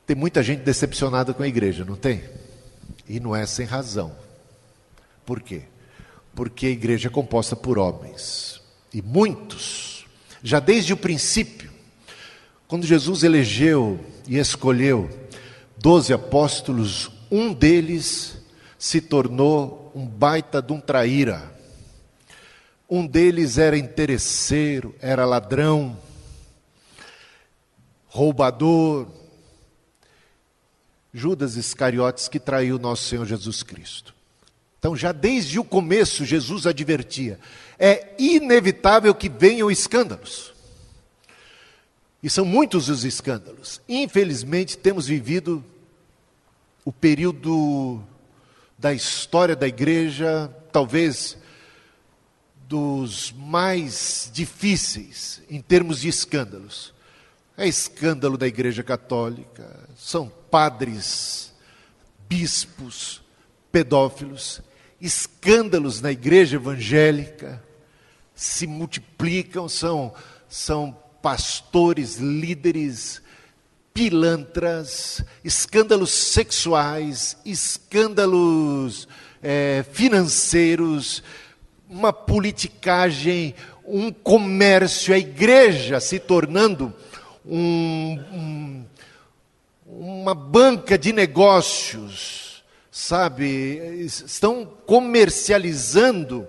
Tem muita gente decepcionada com a igreja, não tem? E não é sem razão. Por quê? Porque a igreja é composta por homens. E muitos, já desde o princípio, quando Jesus elegeu e escolheu 12 apóstolos, um deles se tornou um baita de um traíra. Um deles era interesseiro, era ladrão, roubador. Judas Iscariotes, que traiu nosso Senhor Jesus Cristo. Então, já desde o começo, Jesus advertia: é inevitável que venham escândalos. E são muitos os escândalos. Infelizmente, temos vivido o período da história da igreja, talvez dos mais difíceis em termos de escândalos. É escândalo da Igreja Católica, são padres, bispos, pedófilos. Escândalos na Igreja Evangélica se multiplicam, são pastores, líderes, pilantras, escândalos sexuais, escândalos financeiros, uma politicagem, um comércio, a igreja se tornando uma banca de negócios, sabe? Estão comercializando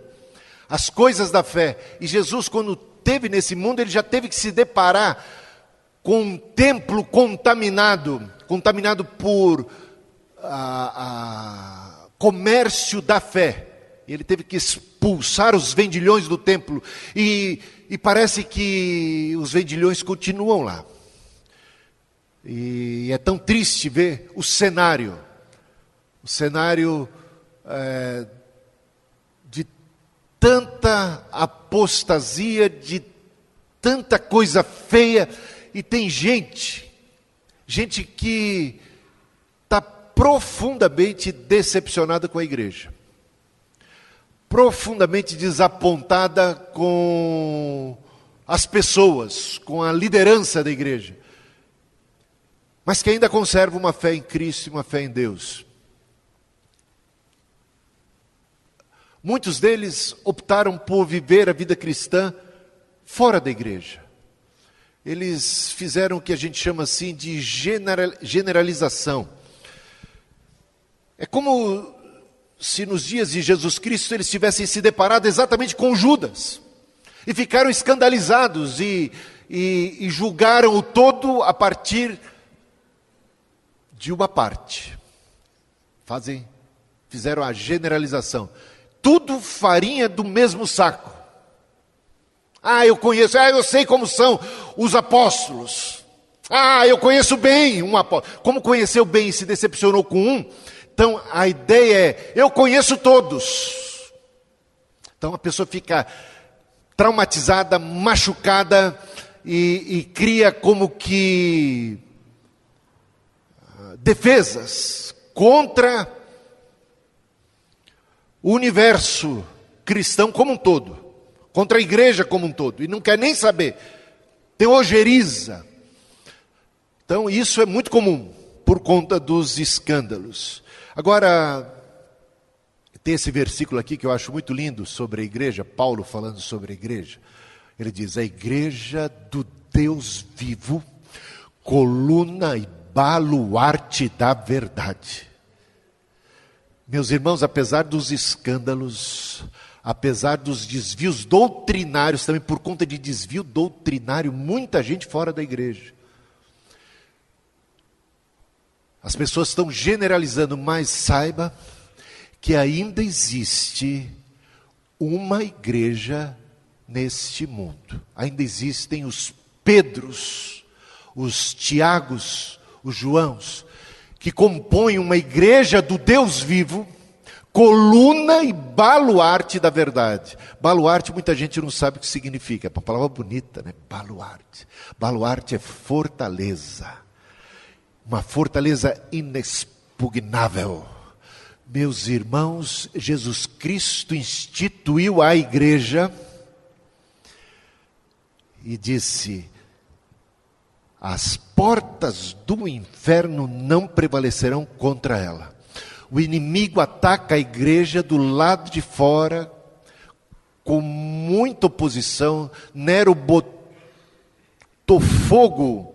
as coisas da fé. E Jesus, quando esteve nesse mundo, ele já teve que se deparar com um templo contaminado por comércio da fé. Ele teve que expulsar os vendilhões do templo. E parece que os vendilhões continuam lá. E é tão triste ver o cenário. O cenário de tanta apostasia, de tanta coisa feia. E tem gente que está profundamente decepcionada com a igreja. Profundamente desapontada com as pessoas, com a liderança da igreja, mas que ainda conserva uma fé em Cristo e uma fé em Deus. Muitos deles optaram por viver a vida cristã fora da igreja. Eles fizeram o que a gente chama assim de generalização. É como se nos dias de Jesus Cristo eles tivessem se deparado exatamente com Judas. E ficaram escandalizados e julgaram o todo a partir de uma parte. Fizeram a generalização. Tudo farinha do mesmo saco. Eu sei como são os apóstolos. Eu conheço bem um apóstolo. Como conheceu bem e se decepcionou com um, então a ideia é, eu conheço todos. Então a pessoa fica traumatizada, machucada e cria como que defesas contra o universo cristão como um todo, contra a igreja como um todo, e não quer nem saber, tem ojeriza. Então isso é muito comum, por conta dos escândalos. Agora, tem esse versículo aqui que eu acho muito lindo sobre a igreja, Paulo falando sobre a igreja. Ele diz: a igreja do Deus vivo, coluna e baluarte da verdade. Meus irmãos, apesar dos escândalos, apesar dos desvios doutrinários, também por conta de desvio doutrinário, muita gente fora da igreja. As pessoas estão generalizando, mas saiba que ainda existe uma igreja neste mundo. Ainda existem os Pedros, os Tiagos, os Joãos, que compõem uma igreja do Deus vivo, coluna e baluarte da verdade. Baluarte, muita gente não sabe o que significa. É uma palavra bonita, né? Baluarte. Baluarte é fortaleza. Uma fortaleza inexpugnável. Meus irmãos, Jesus Cristo instituiu a igreja e disse: as portas do inferno não prevalecerão contra ela. O inimigo ataca a igreja do lado de fora, com muita oposição. Nero botou fogo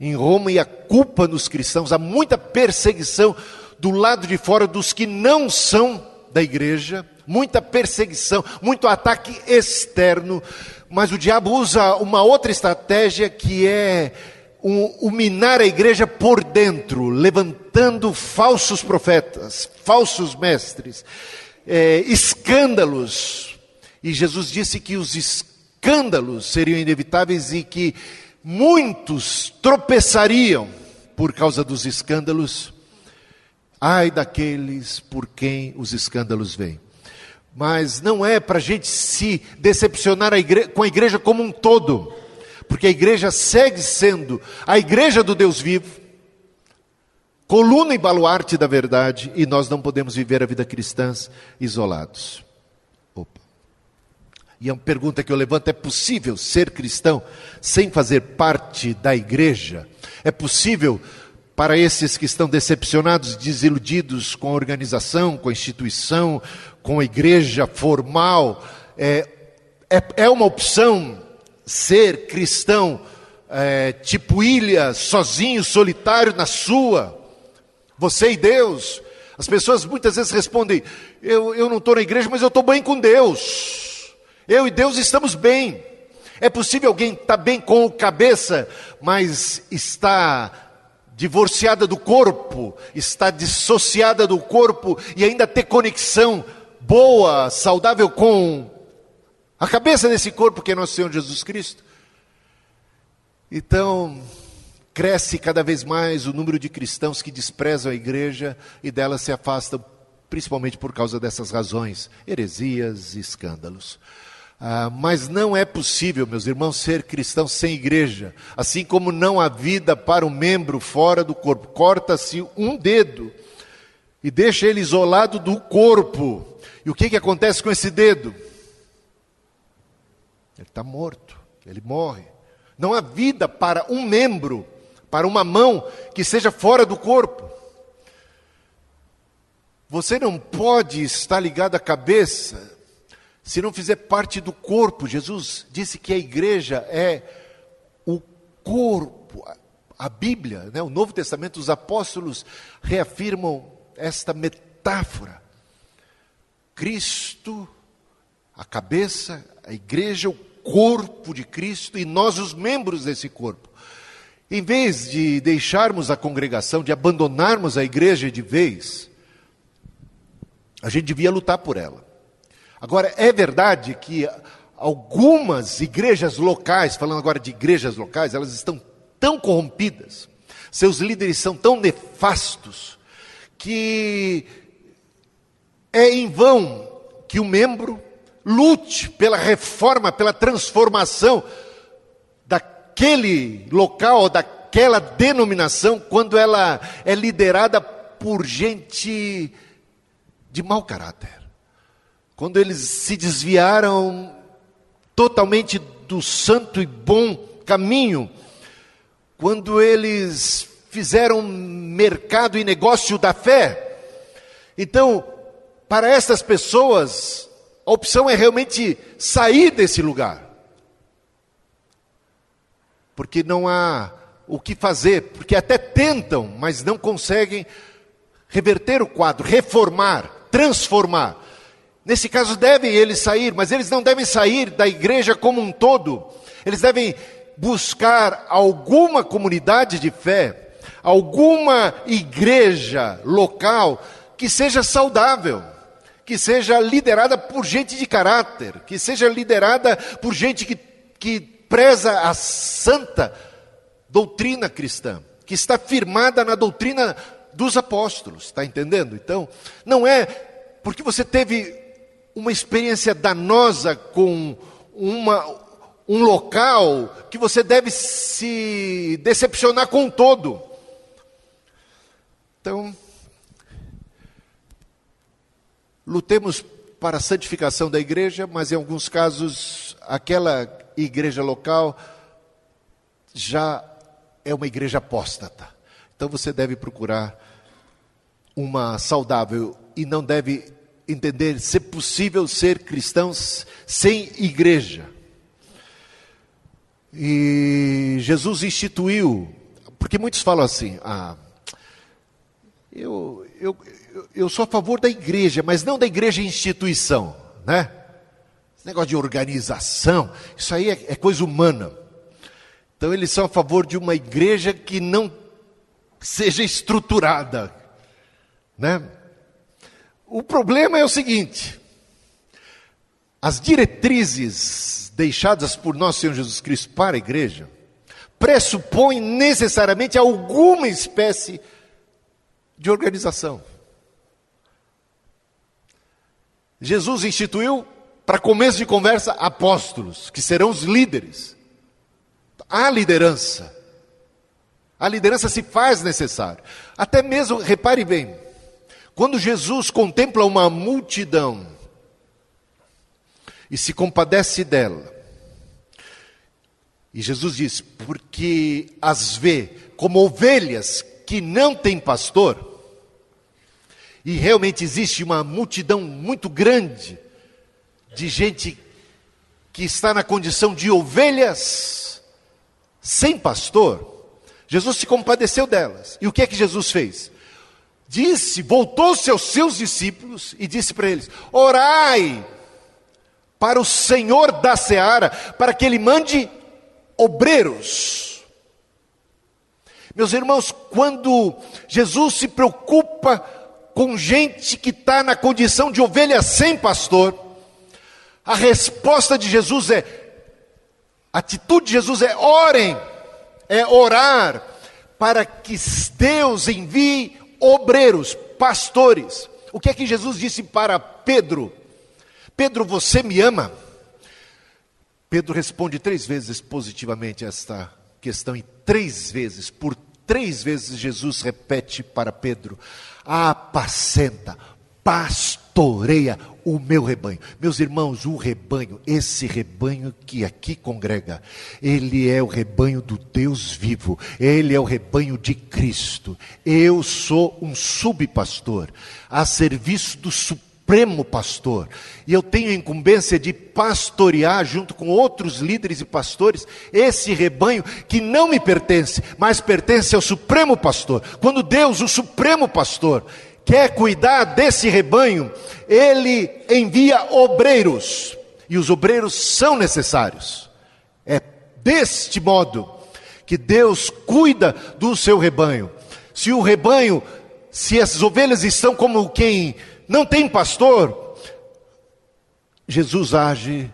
em Roma e a culpa nos cristãos. Há muita perseguição do lado de fora dos que não são da igreja, muita perseguição, muito ataque externo, mas o diabo usa uma outra estratégia que é minar a igreja por dentro, levantando falsos profetas, falsos mestres, escândalos. E Jesus disse que os escândalos seriam inevitáveis e que muitos tropeçariam por causa dos escândalos. Ai daqueles por quem os escândalos vêm. Mas não é para a gente se decepcionar com a igreja como um todo, porque a igreja segue sendo a igreja do Deus vivo, coluna e baluarte da verdade, e nós não podemos viver a vida cristã isolados. E a pergunta que eu levanto: é possível ser cristão sem fazer parte da igreja? É possível para esses que estão decepcionados, desiludidos com a organização, com a instituição, com a igreja formal? É uma opção ser cristão, tipo ilha, sozinho, solitário na sua, você e Deus? As pessoas muitas vezes respondem: eu não estou na igreja, mas eu estou bem com Deus. Eu e Deus estamos bem. É possível alguém estar bem com o cabeça, mas está divorciada do corpo, está dissociada do corpo e ainda ter conexão boa, saudável com a cabeça desse corpo que é nosso Senhor Jesus Cristo? Então, cresce cada vez mais o número de cristãos que desprezam a igreja e dela se afastam, principalmente por causa dessas razões, heresias e escândalos. Mas não é possível, meus irmãos, ser cristão sem igreja. Assim como não há vida para um membro fora do corpo. Corta-se um dedo e deixa ele isolado do corpo. E o que acontece com esse dedo? Ele está morto, ele morre. Não há vida para um membro, para uma mão que seja fora do corpo. Você não pode estar ligado à cabeça se não fizer parte do corpo. Jesus disse que a igreja é o corpo. A Bíblia, o Novo Testamento, os apóstolos reafirmam esta metáfora. Cristo, a cabeça, a igreja, o corpo de Cristo e nós os membros desse corpo. Em vez de deixarmos a congregação, de abandonarmos a igreja de vez, a gente devia lutar por ela. Agora, é verdade que algumas igrejas locais, falando agora de igrejas locais, elas estão tão corrompidas, seus líderes são tão nefastos, que é em vão que o membro lute pela reforma, pela transformação daquele local, ou daquela denominação, quando ela é liderada por gente de mau caráter. Quando eles se desviaram totalmente do santo e bom caminho, quando eles fizeram mercado e negócio da fé. Então, para essas pessoas, a opção é realmente sair desse lugar. Porque não há o que fazer, porque até tentam, mas não conseguem reverter o quadro, reformar, transformar. Nesse caso devem eles sair, mas eles não devem sair da igreja como um todo. Eles devem buscar alguma comunidade de fé, alguma igreja local que seja saudável, que seja liderada por gente de caráter, que seja liderada por gente que preza a santa doutrina cristã, que está firmada na doutrina dos apóstolos, está entendendo? Então, não é porque você teve uma experiência danosa com um local que você deve se decepcionar com o todo. Então, lutemos para a santificação da igreja, mas em alguns casos, aquela igreja local já é uma igreja apóstata. Então você deve procurar uma saudável e não deve entender ser possível ser cristãos sem igreja. E Jesus instituiu, porque muitos falam assim, eu sou a favor da igreja, mas não da igreja instituição, né? Esse negócio de organização, isso aí é coisa humana. Então eles são a favor de uma igreja que não seja estruturada, né? O problema é o seguinte: as diretrizes deixadas por nosso Senhor Jesus Cristo para a igreja pressupõem necessariamente alguma espécie de organização. Jesus instituiu, para começo de conversa, apóstolos, que serão os líderes. Há liderança. A liderança se faz necessária. Até mesmo, repare bem, quando Jesus contempla uma multidão e se compadece dela, e Jesus diz, porque as vê como ovelhas que não têm pastor, e realmente existe uma multidão muito grande de gente que está na condição de ovelhas sem pastor, Jesus se compadeceu delas. E o que é que Jesus fez? Voltou-se aos seus discípulos e disse para eles: orai para o Senhor da seara, para que Ele mande obreiros. Meus irmãos, quando Jesus se preocupa com gente que está na condição de ovelha sem pastor, a resposta de Jesus a atitude de Jesus é: orem, é orar, para que Deus envie obreiros, pastores. O que é que Jesus disse para Pedro? Pedro, você me ama? Pedro responde 3 vezes positivamente esta questão, e 3 vezes, por 3 vezes Jesus repete para Pedro: apacenta, pastoreia o meu rebanho. Meus irmãos, o rebanho, esse rebanho que aqui congrega, ele é o rebanho do Deus vivo, ele é o rebanho de Cristo. Eu sou um subpastor, a serviço do Supremo Pastor, e eu tenho a incumbência de pastorear junto com outros líderes e pastores esse rebanho que não me pertence, mas pertence ao Supremo Pastor. Quando Deus, o Supremo Pastor, quer cuidar desse rebanho, Ele envia obreiros, e os obreiros são necessários. É deste modo que Deus cuida do seu rebanho. Se as ovelhas estão como quem não tem pastor, Jesus age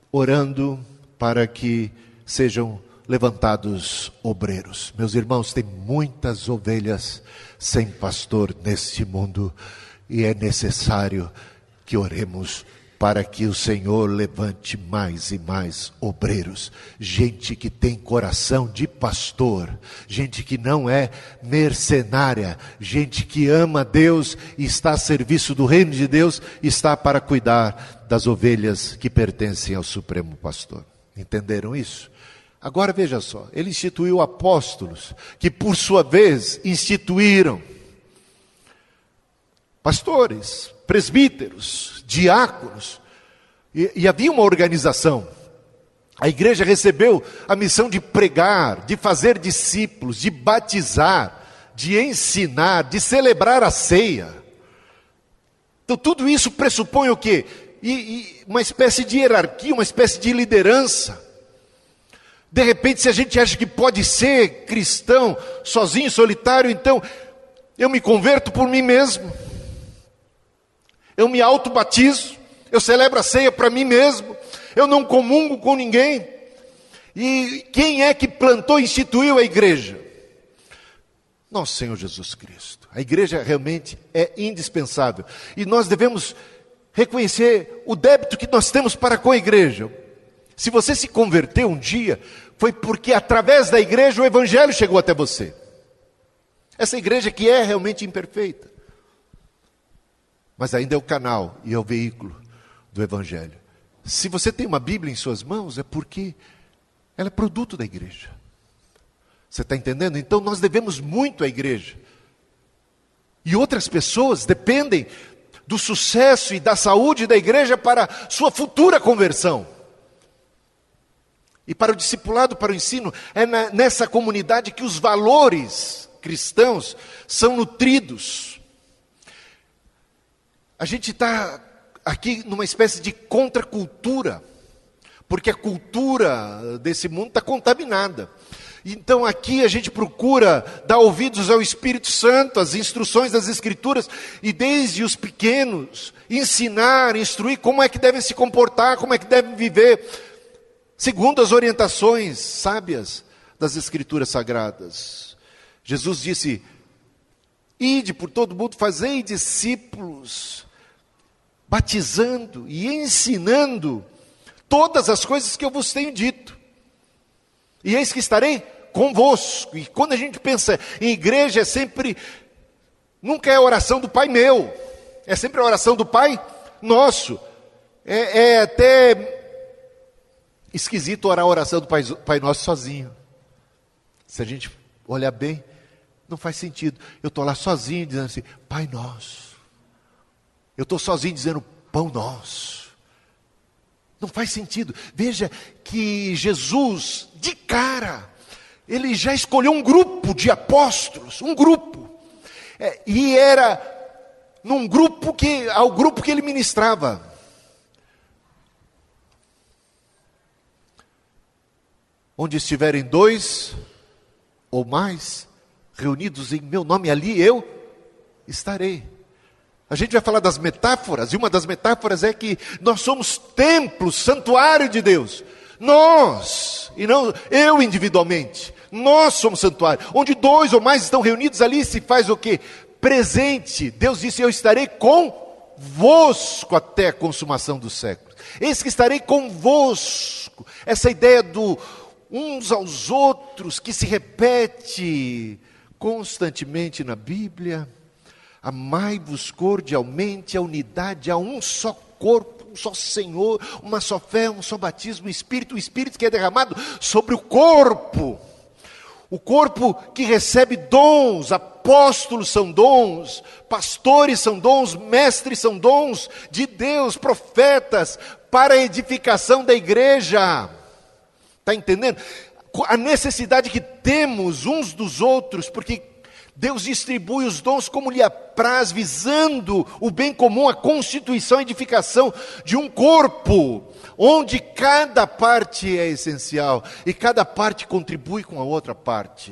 orando para que sejam levantados obreiros. Meus irmãos, tem muitas ovelhas sem pastor neste mundo, e é necessário que oremos para que o Senhor levante mais e mais obreiros, gente que tem coração de pastor, gente que não é mercenária, gente que ama Deus e está a serviço do reino de Deus, está para cuidar das ovelhas que pertencem ao Supremo Pastor. Entenderam isso? Agora veja só, ele instituiu apóstolos, que por sua vez instituíram pastores, presbíteros, diáconos, e havia uma organização. A igreja recebeu a missão de pregar, de fazer discípulos, de batizar, de ensinar, de celebrar a ceia. Então tudo isso pressupõe o quê? Uma espécie de hierarquia, uma espécie de liderança. De repente, se a gente acha que pode ser cristão sozinho, solitário, então eu me converto por mim mesmo, eu me auto-batizo, eu celebro a ceia para mim mesmo, eu não comungo com ninguém. E quem é que plantou e instituiu a igreja? Nosso Senhor Jesus Cristo. A igreja realmente é indispensável, e nós devemos reconhecer o débito que nós temos para com a igreja. Se você se converteu um dia, foi porque através da igreja o evangelho chegou até você. Essa igreja que é realmente imperfeita, mas ainda é o canal e é o veículo do evangelho. Se você tem uma Bíblia em suas mãos, é porque ela é produto da igreja. Você está entendendo? Então nós devemos muito à igreja. E outras pessoas dependem do sucesso e da saúde da igreja para sua futura conversão. E para o discipulado, para o ensino, é nessa comunidade que os valores cristãos são nutridos. A gente está aqui numa espécie de contracultura, porque a cultura desse mundo está contaminada. Então aqui a gente procura dar ouvidos ao Espírito Santo, às instruções das Escrituras, e desde os pequenos, ensinar, instruir como é que devem se comportar, como é que devem viver, segundo as orientações sábias das Escrituras Sagradas. Jesus disse: ide por todo mundo, fazei discípulos, batizando e ensinando todas as coisas que eu vos tenho dito. E eis que estarei convosco. E quando a gente pensa em igreja, nunca é a oração do Pai meu, é sempre a oração do Pai nosso. É até esquisito orar a oração do Pai Nosso sozinho. Se a gente olhar bem, não faz sentido. Eu estou lá sozinho dizendo assim: Pai Nosso. Eu estou sozinho dizendo Pão Nosso. Não faz sentido. Veja que Jesus, de cara, ele já escolheu um grupo de apóstolos, um grupo. E era ao grupo que ele ministrava. Onde estiverem 2 ou mais reunidos em meu nome, ali eu estarei. A gente vai falar das metáforas, e uma das metáforas é que nós somos templo, santuário de Deus. Nós, e não eu individualmente, nós somos santuário. Onde 2 ou mais estão reunidos, ali se faz o quê? Presente. Deus disse: eu estarei convosco até a consumação dos séculos. Eis que estarei convosco. Essa ideia do uns aos outros, que se repete constantemente na Bíblia. Amai-vos cordialmente, a unidade, há um só corpo, um só Senhor, uma só fé, um só batismo, o Espírito que é derramado sobre o corpo que recebe dons. Apóstolos são dons, pastores são dons, mestres são dons de Deus, profetas, para a edificação da igreja. Está entendendo? A necessidade que temos uns dos outros, porque Deus distribui os dons como lhe apraz, visando o bem comum, a constituição e edificação de um corpo, onde cada parte é essencial, e cada parte contribui com a outra parte.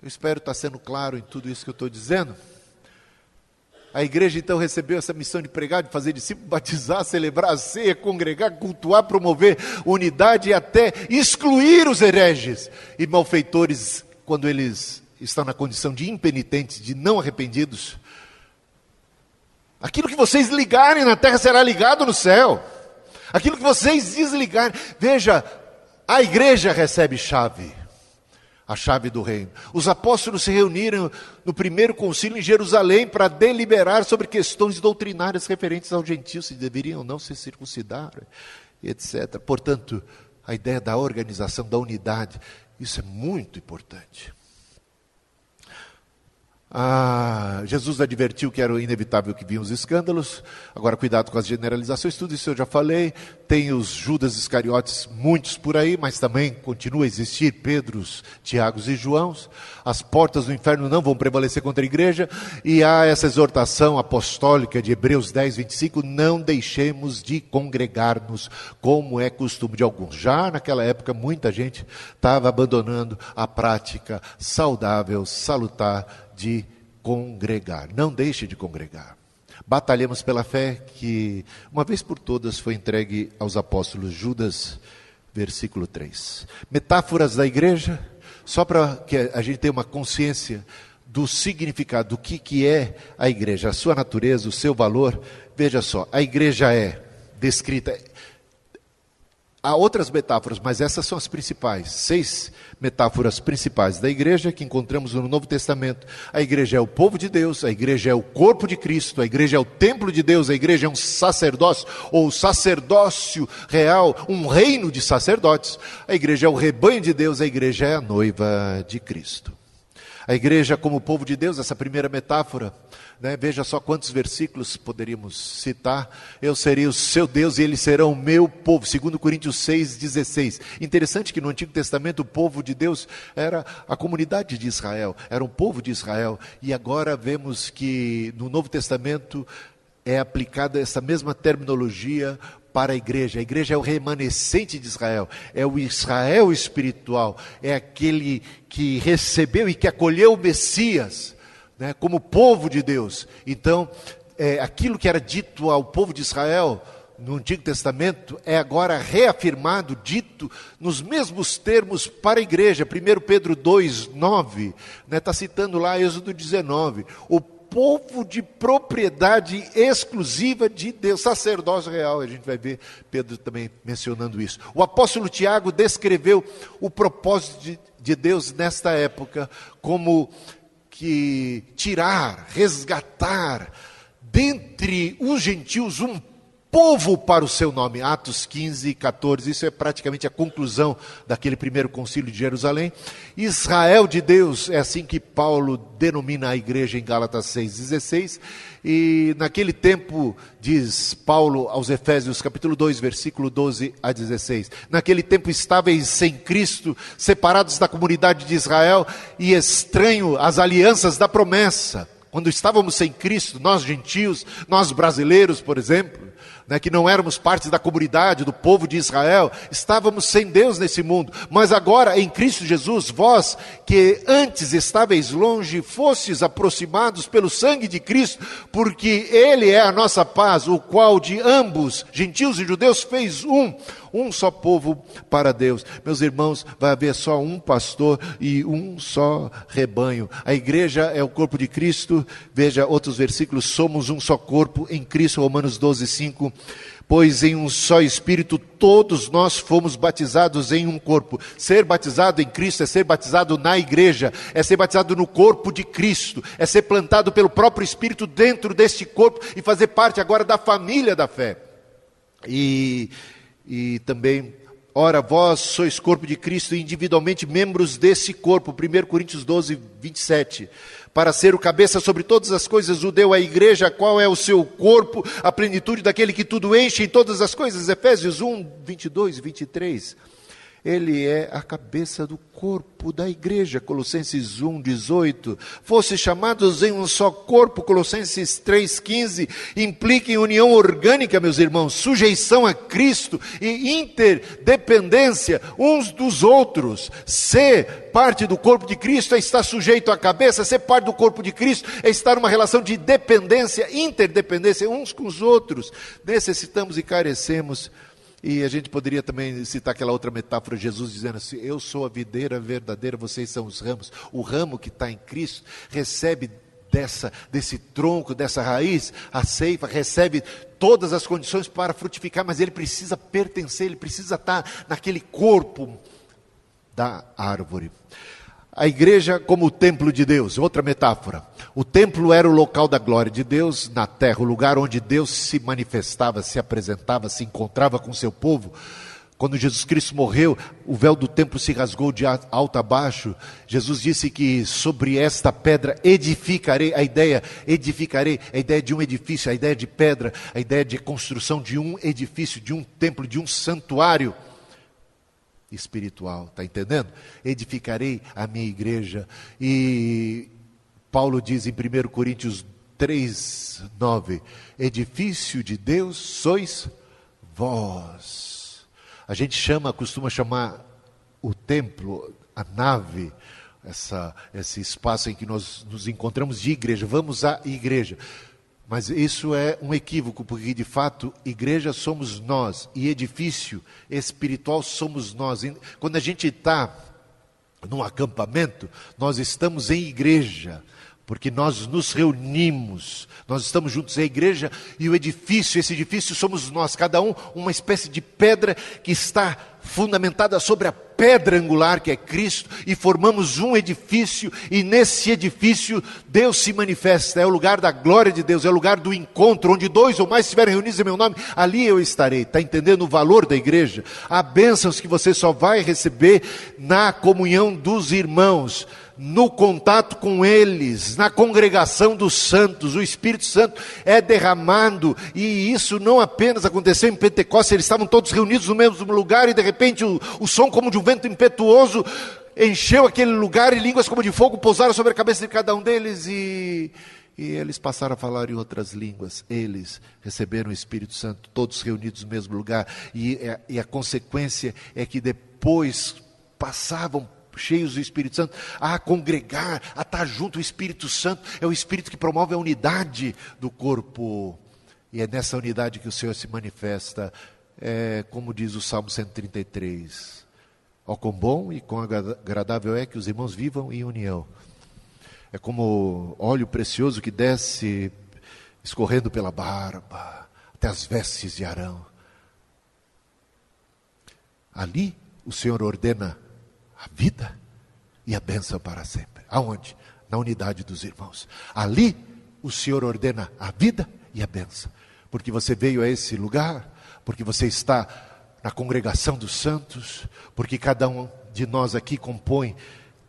Eu espero estar sendo claro em tudo isso que eu estou dizendo. A igreja então recebeu essa missão de pregar, de fazer discípulos, batizar, celebrar a ceia, congregar, cultuar, promover unidade e até excluir os hereges e malfeitores quando eles estão na condição de impenitentes, de não arrependidos. Aquilo que vocês ligarem na terra será ligado no céu. Aquilo que vocês desligarem. Veja, a igreja recebe a chave do reino. Os apóstolos se reuniram no primeiro concílio em Jerusalém para deliberar sobre questões doutrinárias referentes aos gentios, se deveriam ou não se circuncidar, etc. Portanto, a ideia da organização, da unidade, isso é muito importante. Jesus advertiu que era inevitável que vinham os escândalos. Agora cuidado com as generalizações, tudo isso eu já falei. Tem os Judas Iscariotes, muitos por aí, mas também continua a existir Pedros, Tiagos e Joãos. As portas do inferno não vão prevalecer contra a igreja. E há essa exortação apostólica de Hebreus 10, 25, não deixemos de congregar-nos, como é costume de alguns. Já naquela época muita gente estava abandonando a prática saudável, salutar de congregar. Não deixe de congregar. Batalhemos pela fé que uma vez por todas foi entregue aos apóstolos. Judas, versículo 3. Metáforas da igreja, só para que a gente tenha uma consciência do significado, do que é a igreja, a sua natureza, o seu valor. Veja só, a igreja é descrita, Há outras metáforas, mas essas são as principais. 6 metáforas principais da igreja que encontramos no Novo Testamento. A igreja é o povo de Deus, a igreja é o corpo de Cristo, a igreja é o templo de Deus, a igreja é um sacerdócio, ou sacerdócio real, um reino de sacerdotes. A igreja é o rebanho de Deus, a igreja é a noiva de Cristo. A igreja como povo de Deus, essa primeira metáfora, né? Veja só quantos versículos poderíamos citar. Eu serei o seu Deus e eles serão o meu povo. 2 Coríntios 6,16. Interessante que no Antigo Testamento o povo de Deus era a comunidade de Israel, era um povo de Israel. E agora vemos que no Novo Testamento é aplicada essa mesma terminologia para a igreja. A igreja é o remanescente de Israel, é o Israel espiritual, é aquele que recebeu e que acolheu o Messias, né, como povo de Deus. Então, aquilo que era dito ao povo de Israel no Antigo Testamento é agora reafirmado, dito nos mesmos termos para a igreja. 1 Pedro 2,9, está citando lá Êxodo 19, o povo de propriedade exclusiva de Deus, sacerdócio real. A gente vai ver Pedro também mencionando isso. O apóstolo Tiago descreveu o propósito de Deus nesta época como que tirar, resgatar dentre os gentios um povo para o seu nome. Atos 15, 14, isso é praticamente a conclusão daquele primeiro concílio de Jerusalém. Israel de Deus, é assim que Paulo denomina a igreja em Gálatas 6,16. E naquele tempo, diz Paulo aos Efésios capítulo 2, versículo 12 a 16, naquele tempo estáveis sem Cristo, separados da comunidade de Israel e estranho às alianças da promessa. Quando estávamos sem Cristo, nós gentios, nós brasileiros, por exemplo, que não éramos parte da comunidade, do povo de Israel, estávamos sem Deus nesse mundo. Mas agora, em Cristo Jesus, vós que antes estáveis longe, fostes aproximados pelo sangue de Cristo, porque Ele é a nossa paz, o qual de ambos, gentios e judeus, fez um só povo para Deus. Meus irmãos, vai haver só um pastor e um só rebanho. A igreja é o corpo de Cristo. Veja outros versículos: somos um só corpo em Cristo, Romanos 12, 5. Pois em um só Espírito todos nós fomos batizados em um corpo. Ser batizado em Cristo é ser batizado na igreja, é ser batizado no corpo de Cristo, é ser plantado pelo próprio Espírito dentro deste corpo e fazer parte agora da família da fé. E também, ora, vós sois corpo de Cristo e individualmente membros desse corpo. 1 Coríntios 12, 27. Para ser o cabeça sobre todas as coisas, o deu à igreja, qual é o seu corpo, a plenitude daquele que tudo enche em todas as coisas. Efésios 1, 22 e 23. Ele é a cabeça do corpo da igreja. Colossenses 1, 18. Fosse chamados em um só corpo. Colossenses 3, 15. Implica em união orgânica, meus irmãos, sujeição a Cristo e interdependência uns dos outros. Ser parte do corpo de Cristo é estar sujeito à cabeça. Ser parte do corpo de Cristo é estar numa relação de dependência, interdependência uns com os outros. Necessitamos e carecemos. E a gente poderia também citar aquela outra metáfora, Jesus dizendo assim: eu sou a videira verdadeira, vocês são os ramos. O ramo que está em Cristo recebe desse tronco, dessa raiz, a seiva, recebe todas as condições para frutificar, mas ele precisa pertencer, ele precisa estar naquele corpo da árvore. A igreja como o templo de Deus, outra metáfora. O templo era o local da glória de Deus na terra, o lugar onde Deus se manifestava, se apresentava, se encontrava com o seu povo. Quando Jesus Cristo morreu, o véu do templo se rasgou de alto a baixo. Jesus disse que sobre esta pedra edificarei, a ideia de um edifício, a ideia de pedra, a ideia de construção de um edifício, de um templo, de um santuário espiritual, está entendendo? Edificarei a minha igreja. E Paulo diz em 1 Coríntios 3, 9, edifício de Deus sois vós. A gente costuma chamar o templo, a nave, esse espaço em que nós nos encontramos de igreja. Vamos à igreja. Mas isso é um equívoco, porque de fato, igreja somos nós, e edifício espiritual somos nós. Quando a gente está num acampamento, nós estamos em igreja, porque nós nos reunimos, nós estamos juntos, a igreja e o edifício, esse edifício somos nós, cada um uma espécie de pedra que está fundamentada sobre a pedra angular que é Cristo, e formamos um edifício, e nesse edifício Deus se manifesta, é o lugar da glória de Deus, é o lugar do encontro, onde 2 ou mais estiverem reunidos em meu nome, ali eu estarei. Está entendendo o valor da igreja? Há bênçãos que você só vai receber na comunhão dos irmãos, no contato com eles, na congregação dos santos. O Espírito Santo é derramado, e isso não apenas aconteceu em Pentecostes, eles estavam todos reunidos no mesmo lugar, e de repente o som como de um vento impetuoso encheu aquele lugar, e línguas como de fogo pousaram sobre a cabeça de cada um deles, e eles passaram a falar em outras línguas. Eles receberam o Espírito Santo, todos reunidos no mesmo lugar, e a consequência é que depois passavam cheios do Espírito Santo, a congregar, a estar junto. O Espírito Santo é o Espírito que promove a unidade do corpo, e é nessa unidade que o Senhor se manifesta, como diz o Salmo 133, ó quão bom e quão agradável é que os irmãos vivam em união. É como óleo precioso que desce escorrendo pela barba até as vestes de Arão. Ali o Senhor ordena a vida e a bênção para sempre. Aonde? Na unidade dos irmãos. Ali o Senhor ordena a vida e a bênção. Porque você veio a esse lugar, porque você está na congregação dos santos, porque cada um de nós aqui compõe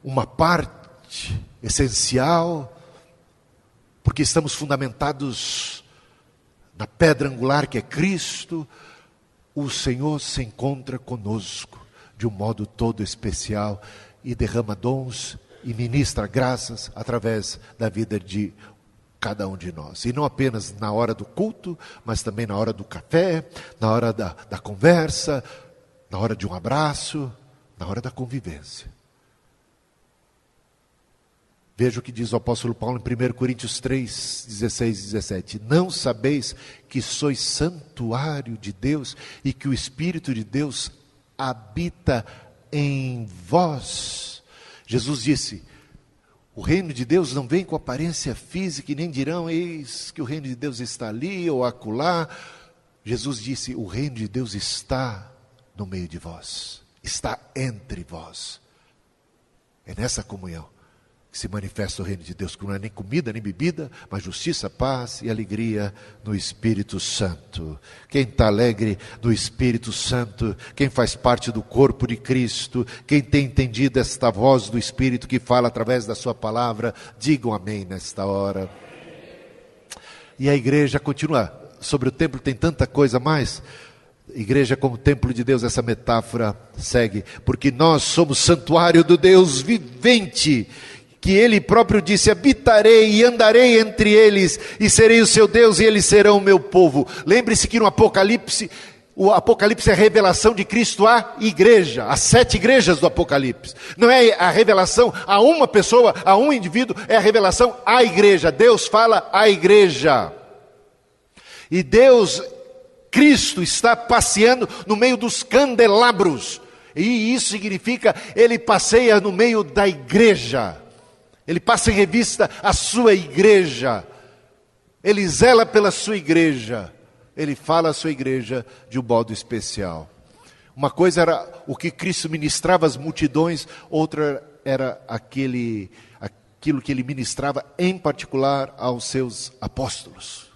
uma parte essencial, porque estamos fundamentados na pedra angular que é Cristo. O Senhor se encontra conosco de um modo todo especial, e derrama dons e ministra graças através da vida de cada um de nós. E não apenas na hora do culto, mas também na hora do café, na hora da conversa, na hora de um abraço, na hora da convivência. Veja o que diz o apóstolo Paulo em 1 Coríntios 3, 16 e 17. Não sabeis que sois santuário de Deus e que o Espírito de Deus habita em vós? Jesus disse, o reino de Deus não vem com aparência física, e nem dirão, eis que o reino de Deus está ali ou acolá. Jesus disse, o reino de Deus está no meio de vós, está entre vós. É nessa comunhão que se manifesta o reino de Deus, que não é nem comida nem bebida, mas justiça, paz e alegria no Espírito Santo. Quem está alegre no Espírito Santo, quem faz parte do corpo de Cristo, quem tem entendido esta voz do Espírito que fala através da sua palavra, digam amém nesta hora. E a igreja continua, sobre o templo tem tanta coisa mais. Igreja como templo de Deus, essa metáfora segue, porque nós somos santuário do Deus vivente, que Ele próprio disse, habitarei e andarei entre eles, e serei o seu Deus, e eles serão o meu povo. Lembre-se que no Apocalipse, o Apocalipse é a revelação de Cristo à igreja, às 7 igrejas do Apocalipse. Não é a revelação a uma pessoa, a um indivíduo, é a revelação à igreja. Deus fala à igreja. E Deus, Cristo, está passeando no meio dos candelabros. E isso significa, Ele passeia no meio da igreja. Ele passa em revista a sua igreja, Ele zela pela sua igreja, Ele fala à sua igreja de um modo especial. Uma coisa era o que Cristo ministrava às multidões, outra era aquilo que Ele ministrava em particular aos seus apóstolos.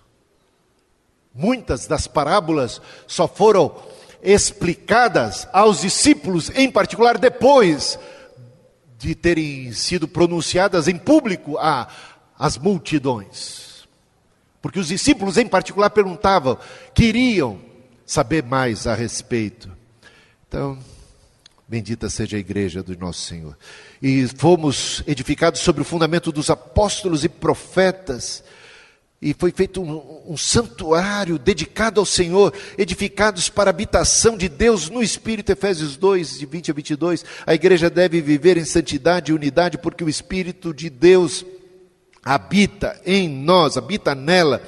Muitas das parábolas só foram explicadas aos discípulos, em particular depois de terem sido pronunciadas em público às multidões. Porque os discípulos em particular perguntavam, queriam saber mais a respeito. Então, bendita seja a igreja do nosso Senhor. E fomos edificados sobre o fundamento dos apóstolos e profetas, e foi feito um santuário dedicado ao Senhor, edificados para a habitação de Deus no Espírito. Efésios 2, de 20 a 22, a igreja deve viver em santidade e unidade, porque o Espírito de Deus habita em nós, habita nela,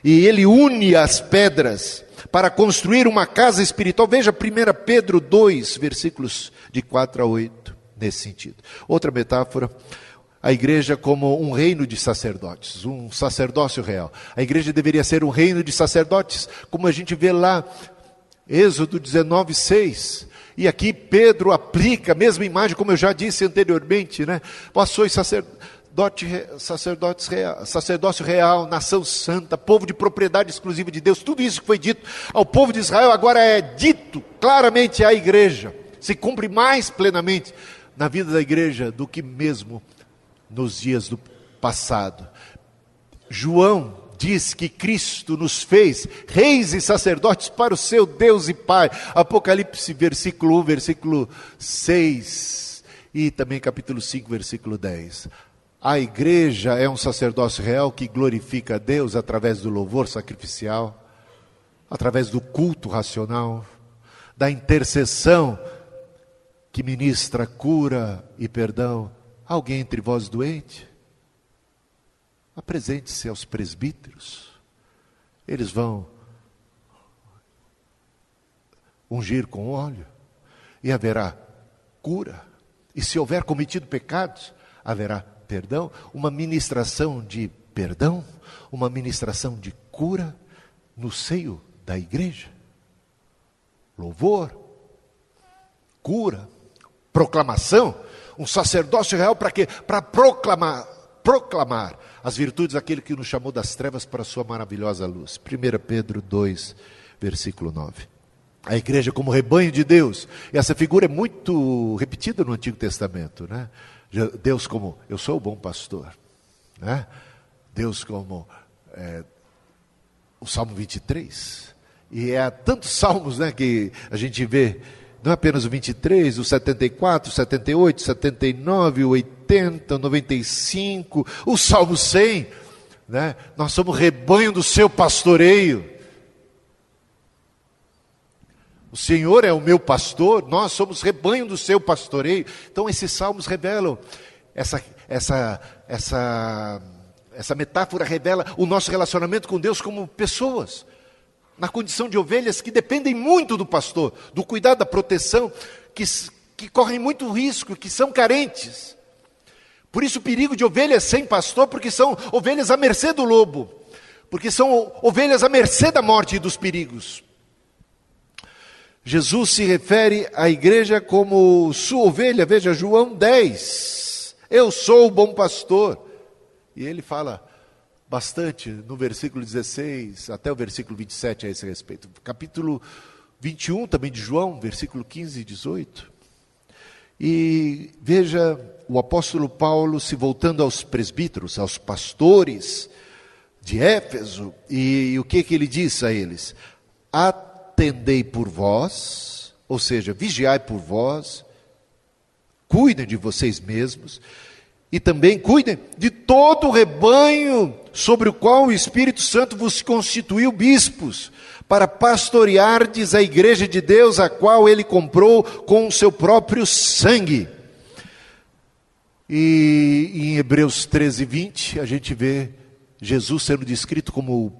e Ele une as pedras para construir uma casa espiritual. Veja 1 Pedro 2, versículos de 4 a 8, nesse sentido. Outra metáfora, a igreja como um reino de sacerdotes, um sacerdócio real. A igreja deveria ser um reino de sacerdotes, como a gente vê lá, Êxodo 19:6. E aqui Pedro aplica a mesma imagem, como eu já disse anteriormente, né? Vós sois sacerdócio real, nação santa, povo de propriedade exclusiva de Deus. Tudo isso que foi dito ao povo de Israel agora é dito claramente à igreja. Se cumpre mais plenamente na vida da igreja do que mesmo nos dias do passado. João diz que Cristo nos fez reis e sacerdotes para o seu Deus e Pai. Apocalipse, versículo 1, versículo 6 e também capítulo 5, versículo 10. A igreja é um sacerdócio real que glorifica a Deus através do louvor sacrificial, através do culto racional, da intercessão que ministra cura e perdão. Alguém entre vós doente? Apresente-se aos presbíteros. Eles vão ungir com óleo e haverá cura. E se houver cometido pecados, haverá perdão. Uma ministração de perdão, uma ministração de cura no seio da igreja. Louvor, cura, proclamação. Um sacerdócio real para quê? Para proclamar as virtudes daquele que nos chamou das trevas para a sua maravilhosa luz. 1 Pedro 2, versículo 9. A igreja como rebanho de Deus. E essa figura é muito repetida no Antigo Testamento, né? Deus como, eu sou o bom pastor, né? Deus como, o Salmo 23. E há tantos salmos, né, que a gente vê. Não é apenas o 23, o 74, o 78, o 79, o 80, o 95, o Salmo 100, né? Nós somos rebanho do seu pastoreio. O Senhor é o meu pastor, nós somos rebanho do seu pastoreio. Então esses salmos revelam, essa metáfora revela o nosso relacionamento com Deus como pessoas, na condição de ovelhas que dependem muito do pastor, do cuidado, da proteção, que correm muito risco, que são carentes. Por isso o perigo de ovelhas sem pastor, porque são ovelhas à mercê do lobo, porque são ovelhas à mercê da morte e dos perigos. Jesus se refere à igreja como sua ovelha, veja João 10, eu sou o bom pastor, e ele fala bastante no versículo 16 até o versículo 27 a esse respeito. Capítulo 21 também de João, versículo 15 e 18. E veja o apóstolo Paulo se voltando aos presbíteros, aos pastores de Éfeso, e o que ele diz a eles? Atendei por vós, ou seja, vigiai por vós, cuidem de vocês mesmos, e também cuidem de todo o rebanho sobre o qual o Espírito Santo vos constituiu bispos, para pastoreardes a igreja de Deus, a qual ele comprou com o seu próprio sangue. E em Hebreus 13, 20, a gente vê Jesus sendo descrito como o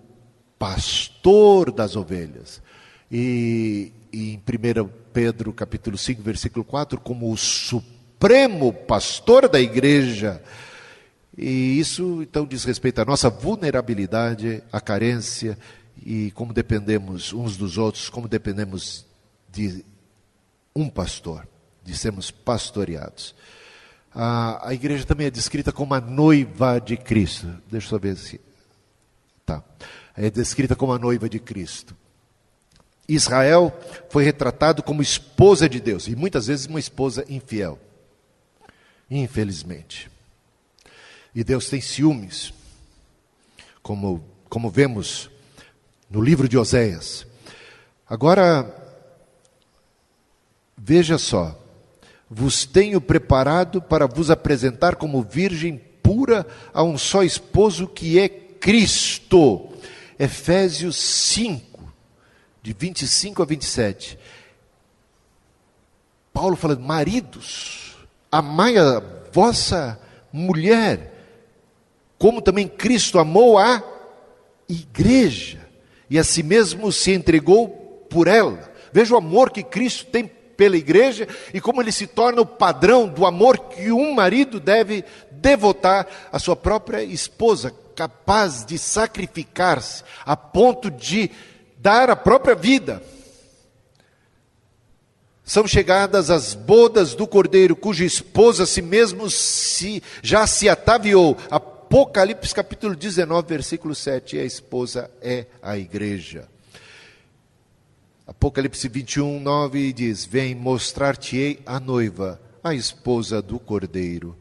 pastor das ovelhas. E em 1 Pedro capítulo 5, versículo 4, como o supremo pastor da igreja. E isso então diz respeito à nossa vulnerabilidade, à carência, e como dependemos uns dos outros, como dependemos de um pastor, de sermos pastoreados. A igreja também é descrita como a noiva de Cristo. Deixa eu só ver se... Tá. É descrita como a noiva de Cristo. Israel foi retratado como esposa de Deus, e muitas vezes uma esposa infiel. Infelizmente. E Deus tem ciúmes, como vemos no livro de Oséias. Agora, veja só, vos tenho preparado para vos apresentar como virgem pura a um só esposo que é Cristo. Efésios 5, de 25 a 27. Paulo falando, maridos, amai a vossa mulher, como também Cristo amou a igreja, e a si mesmo se entregou por ela. Veja o amor que Cristo tem pela igreja e como ele se torna o padrão do amor que um marido deve devotar à sua própria esposa, capaz de sacrificar-se a ponto de dar a própria vida. São chegadas as bodas do Cordeiro, cuja esposa a si mesmo já se ataviou. Apocalipse capítulo 19, versículo 7, a esposa é a igreja. Apocalipse 21, 9 diz: vem mostrar-te-ei a noiva, a esposa do Cordeiro.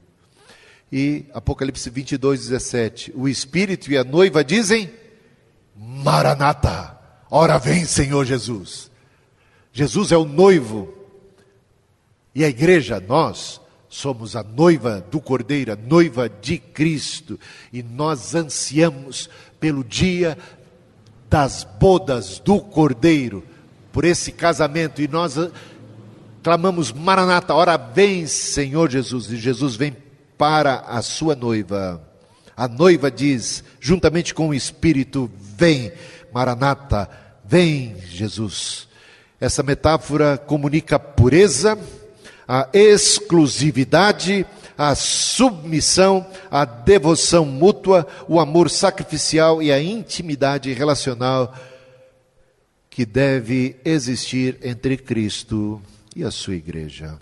E Apocalipse 22, 17, o Espírito e a noiva dizem: Maranata, ora vem Senhor Jesus. Jesus é o noivo, e a igreja, nós somos a noiva do Cordeiro, a noiva de Cristo, e nós ansiamos pelo dia das bodas do Cordeiro, por esse casamento, e nós clamamos: Maranata, ora vem Senhor Jesus, e Jesus vem para a sua noiva. A noiva diz, juntamente com o Espírito: vem Maranata, vem Jesus. Essa metáfora comunica a pureza, a exclusividade, a submissão, a devoção mútua, o amor sacrificial e a intimidade relacional que deve existir entre Cristo e a sua igreja.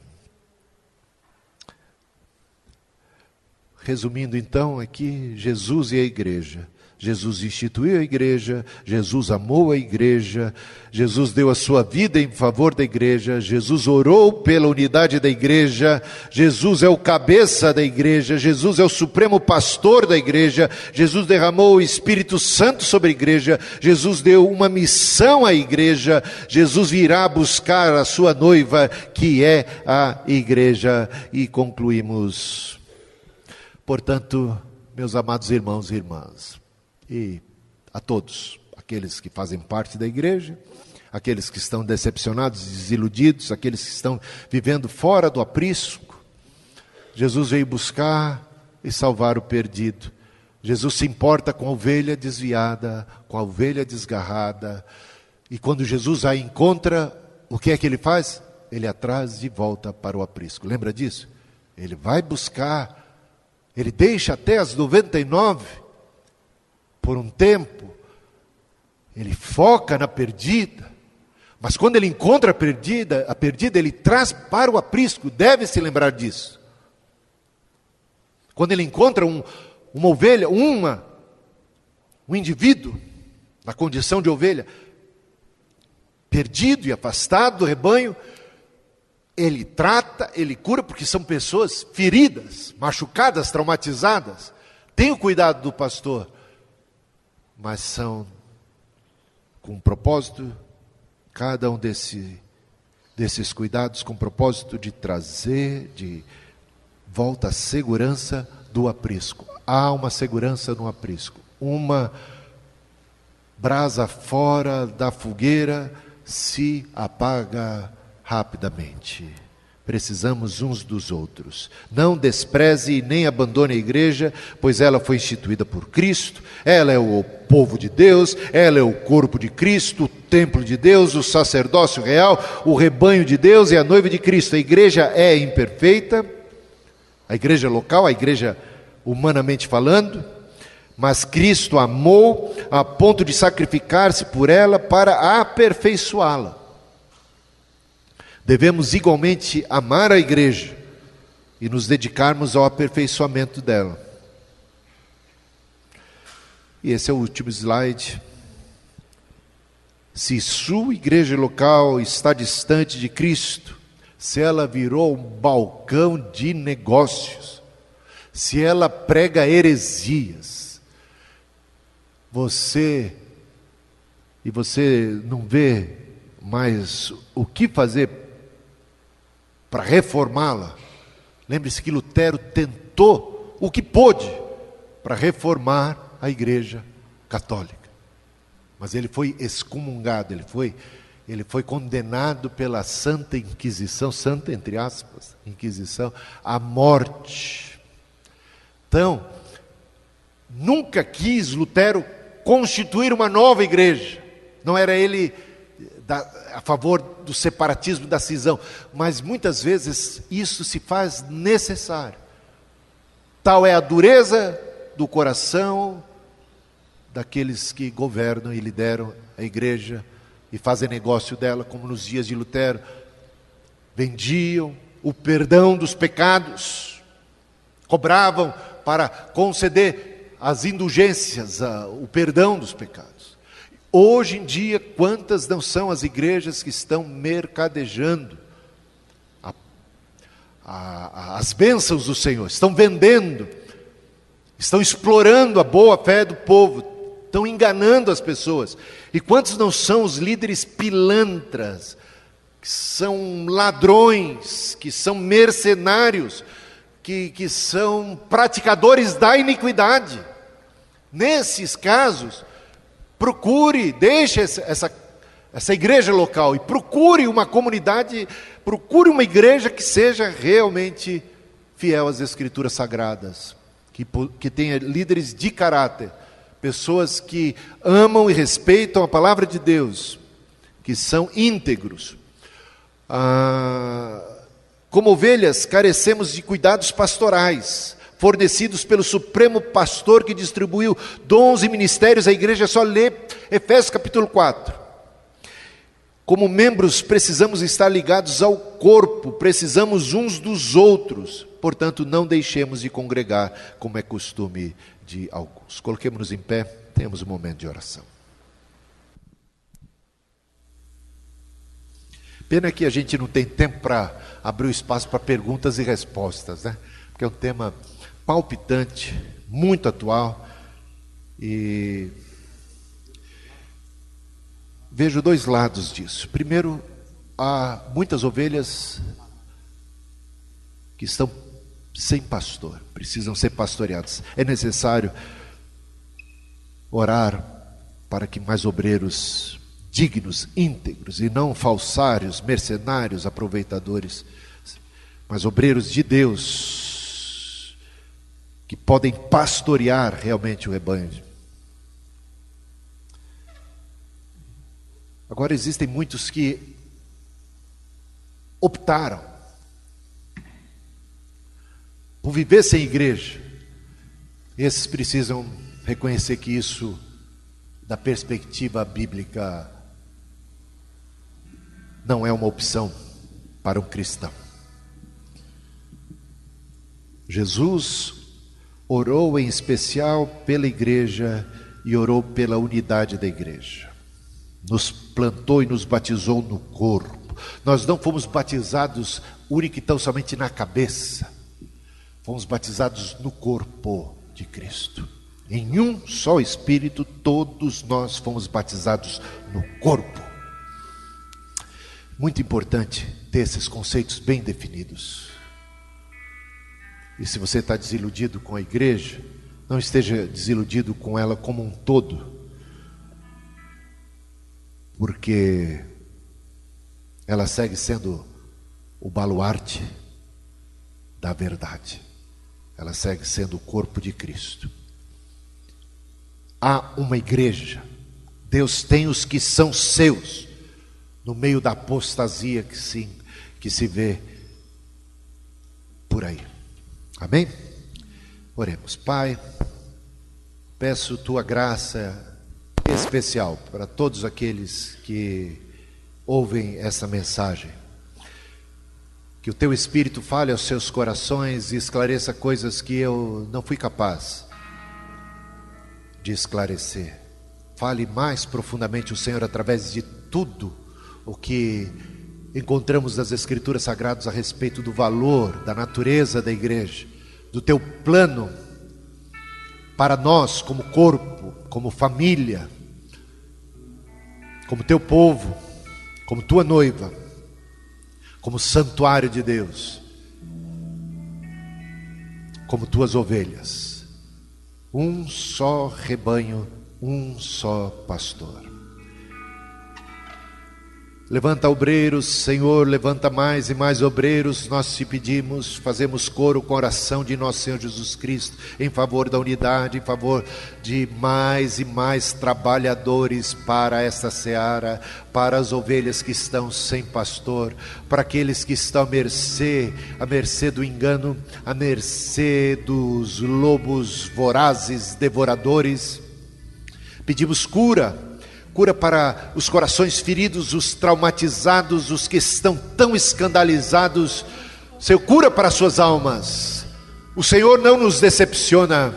Resumindo então aqui, Jesus e a igreja. Jesus instituiu a igreja, Jesus amou a igreja, Jesus deu a sua vida em favor da igreja, Jesus orou pela unidade da igreja, Jesus é o cabeça da igreja, Jesus é o supremo pastor da igreja, Jesus derramou o Espírito Santo sobre a igreja, Jesus deu uma missão à igreja, Jesus virá buscar a sua noiva, que é a igreja. E concluímos. Portanto, meus amados irmãos e irmãs, e a todos, aqueles que fazem parte da igreja, aqueles que estão decepcionados, desiludidos, aqueles que estão vivendo fora do aprisco, Jesus veio buscar e salvar o perdido. Jesus se importa com a ovelha desviada, com a ovelha desgarrada, e quando Jesus a encontra, o que é que ele faz? Ele a traz de volta para o aprisco. Lembra disso? Ele vai buscar, ele deixa até as 99 por um tempo, ele foca na perdida, mas quando ele encontra a perdida ele traz para o aprisco. Deve se lembrar disso. Quando ele encontra uma ovelha, um indivíduo na condição de ovelha, perdido e afastado do rebanho, ele trata, ele cura, porque são pessoas feridas, machucadas, traumatizadas. Tem o cuidado do pastor, mas são com propósito, cada um desses cuidados com propósito de trazer de volta a segurança do aprisco. Há uma segurança no aprisco. Uma brasa fora da fogueira se apaga rapidamente. Precisamos uns dos outros. Não despreze e nem abandone a igreja, pois ela foi instituída por Cristo, ela é o povo de Deus, ela é o corpo de Cristo, o templo de Deus, o sacerdócio real, o rebanho de Deus e a noiva de Cristo. A igreja é imperfeita, a igreja local, a igreja humanamente falando, mas Cristo amou a ponto de sacrificar-se por ela para aperfeiçoá-la. Devemos igualmente amar a igreja e nos dedicarmos ao aperfeiçoamento dela. E esse é o último slide. Se sua igreja local está distante de Cristo, se ela virou um balcão de negócios, se ela prega heresias, você não vê mais o que fazer para reformá-la. Lembre-se que Lutero tentou o que pôde para reformar a igreja católica, mas ele foi excomungado, ele foi condenado pela Santa Inquisição, santa entre aspas, Inquisição, à morte. Então, nunca quis Lutero constituir uma nova igreja. Não era ele a favor do separatismo, da cisão, mas muitas vezes isso se faz necessário. Tal é a dureza do coração daqueles que governam e lideram a igreja e fazem negócio dela, como nos dias de Lutero. Vendiam o perdão dos pecados, cobravam para conceder as indulgências, o perdão dos pecados. Hoje em dia, quantas não são as igrejas que estão mercadejando as bênçãos do Senhor, estão vendendo, estão explorando a boa fé do povo, estão enganando as pessoas. E quantos não são os líderes pilantras, que são ladrões, que são mercenários, que são praticadores da iniquidade? Nesses casos, procure, deixe essa igreja local e procure uma comunidade, procure uma igreja que seja realmente fiel às Escrituras Sagradas, que tenha líderes de caráter, pessoas que amam e respeitam a palavra de Deus, que são íntegros. Como ovelhas, carecemos de cuidados pastorais, fornecidos pelo Supremo Pastor que distribuiu dons e ministérios à igreja. É só ler Efésios capítulo 4. Como membros, precisamos estar ligados ao corpo, precisamos uns dos outros. Portanto, não deixemos de congregar, como é costume de alguns. Coloquemos-nos em pé, temos um momento de oração. Pena que a gente não tem tempo para abrir o espaço para perguntas e respostas, né? Porque é um tema palpitante, muito atual, e vejo dois lados disso. Primeiro, há muitas ovelhas que estão sem pastor, precisam ser pastoreadas. É necessário orar para que mais obreiros dignos, íntegros, e não falsários, mercenários, aproveitadores, mas obreiros de Deus, que podem pastorear realmente o rebanho. Agora existem muitos que optaram por viver sem igreja. Esses precisam reconhecer que isso, da perspectiva bíblica, não é uma opção para um cristão. Jesus orou em especial pela igreja e orou pela unidade da igreja. Nos plantou e nos batizou no corpo. Nós não fomos batizados única e tão somente na cabeça. Fomos batizados no corpo de Cristo. Em um só Espírito, todos nós fomos batizados no corpo. Muito importante ter esses conceitos bem definidos. E se você está desiludido com a igreja, não esteja desiludido com ela como um todo, porque ela segue sendo o baluarte da verdade. Ela segue sendo o corpo de Cristo. Há uma igreja. Deus tem os que são seus, no meio da apostasia que se vê por aí. Amém? Oremos. Pai, peço tua graça especial para todos aqueles que ouvem essa mensagem. Que o teu Espírito fale aos seus corações e esclareça coisas que eu não fui capaz de esclarecer. Fale mais profundamente o Senhor através de tudo o que encontramos nas Escrituras Sagradas a respeito do valor, da natureza da igreja, do teu plano para nós como corpo, como família, como teu povo, como tua noiva, como santuário de Deus, como tuas ovelhas. Um só rebanho, um só pastor. Levanta obreiros, Senhor, levanta mais e mais obreiros. Nós te pedimos, fazemos coro com a oração de nosso Senhor Jesus Cristo, em favor da unidade, em favor de mais e mais trabalhadores para esta seara, para as ovelhas que estão sem pastor, para aqueles que estão à mercê do engano, à mercê dos lobos vorazes, devoradores. Pedimos cura para os corações feridos, os traumatizados, os que estão tão escandalizados. Senhor, cura para as suas almas. O Senhor não nos decepciona.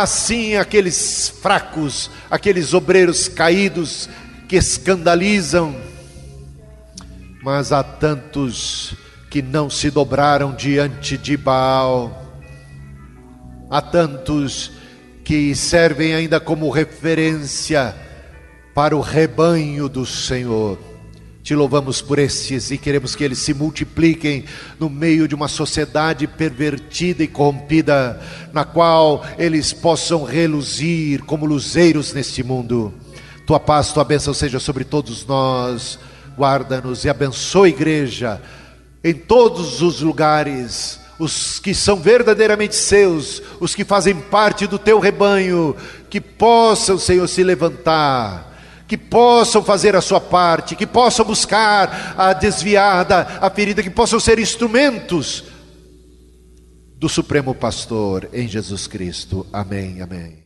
Sim, aqueles fracos, aqueles obreiros caídos que escandalizam, mas há tantos que não se dobraram diante de Baal. Há tantos que servem ainda como referência para o rebanho do Senhor. Te louvamos por esses e queremos que eles se multipliquem no meio de uma sociedade pervertida e corrompida, na qual eles possam reluzir como luzeiros neste mundo. Tua paz, tua bênção seja sobre todos nós. Guarda-nos e abençoa a igreja em todos os lugares, os que são verdadeiramente seus, os que fazem parte do teu rebanho, que possam, Senhor, se levantar, que possam fazer a sua parte, que possam buscar a desviada, a ferida, que possam ser instrumentos do Supremo Pastor, em Jesus Cristo. Amém, amém.